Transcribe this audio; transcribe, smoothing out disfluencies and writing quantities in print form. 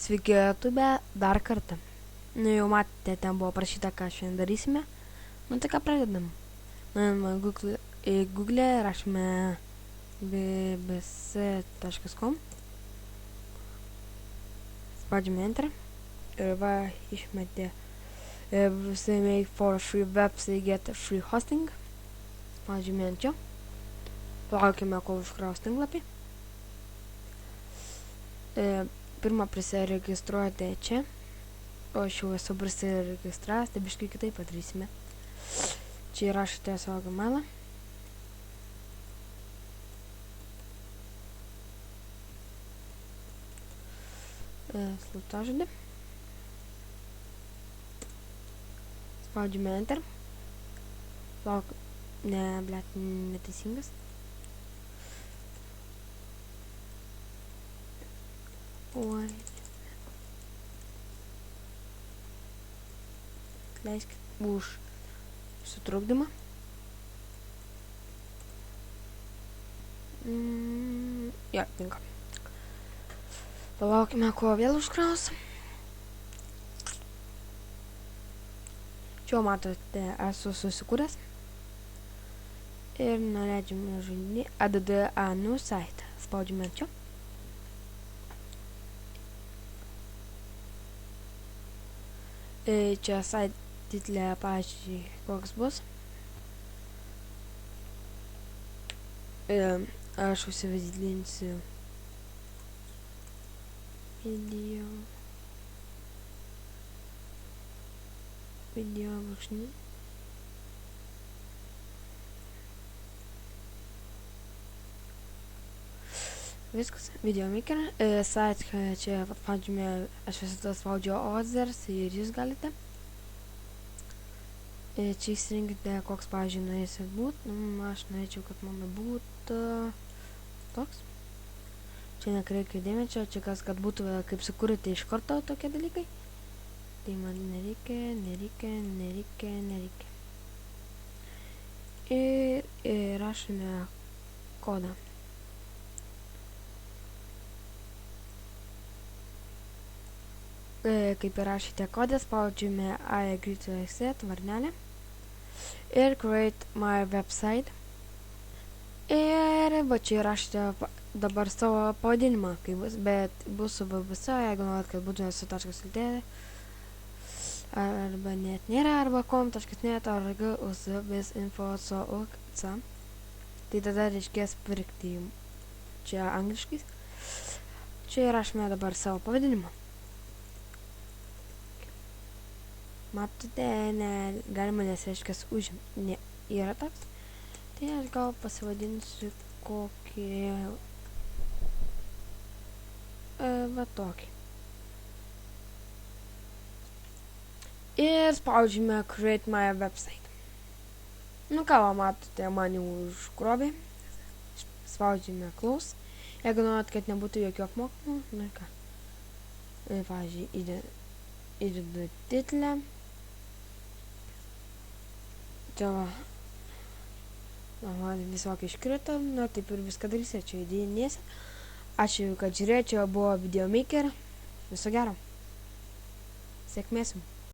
Sveiki, YouTube, dar kartą. Nu, jau matėte, ten buvo parašyta, ką šiandien darysime. Nu, tai ką pradedam. Į Google rašome bbc.com. Spaudžiame Enter. Ir va, išmetė say make for free website get free hosting. Spaudžiame ant jo. Palaukime, kol užkraus tinklapį. Pirmą prisiregistruojate čia, o aš jau esu prisiregistravęs, tai biškai kitaip padarysime. Čia įrašote savo gmailą. Slaptažodį. Spaudžiame Enter. Lauk, neteisingas. Leiskit už sutrukdymą. Jo, tinka. Palaukime, kuo vėl užkraus. Čia matote, esu susikūręs. Ir nuleidžiame žaidinį add.anu site. Spaudžiame čia. Čia site titlė pačiai koks bus. Aš užsivedlinsiu video brūkšnį. Viskas, video maker. Site, čia spaudžiame, aš visada spaudžiu others ir jūs galite. Čia įsirinkite, koks, pavyzdžiui, norėsit būt. Aš norėčiau, kad mano būtų toks. Čia nekreikia dėmesio, čia kas, kad būtų, kaip sukūrėte iš karto tokie dalykai. Tai man nereikia. Ir rašome kodą. Kaip įrašyti kodą, spaudžiame I agree to accept varnelę ir create my website. Ir va čia įrašyti dabar savo pavadinimą, kaip bus, bet bus su bbc, jeigu norit, kad būtų su .lt, arba net nėra, arba com.net, arba ucbizinfo.co.uk. Tai tada reikės pirkti čia angliškais. Čia įrašome dabar savo pavadinimą. Matote, galima nesreiškės užimti, yra toks. Tai aš gal pasivadinsiu kokį, va tokį. Ir spaudžiame create my website. Nu ką, matote, man jau užkrovė. Spaudžiame close. Jeigu norit, kad nebūtų jokių apmokymų, nu ką. Pavyzdžiui, įdedu titlę. Čia va, man visokai iškrito, nu taip ir viską darysiu, čia įdėjinėsi. Ačiū, kad žiūrėjote, čia buvo video maker. Viso gero. Sėkmės jums.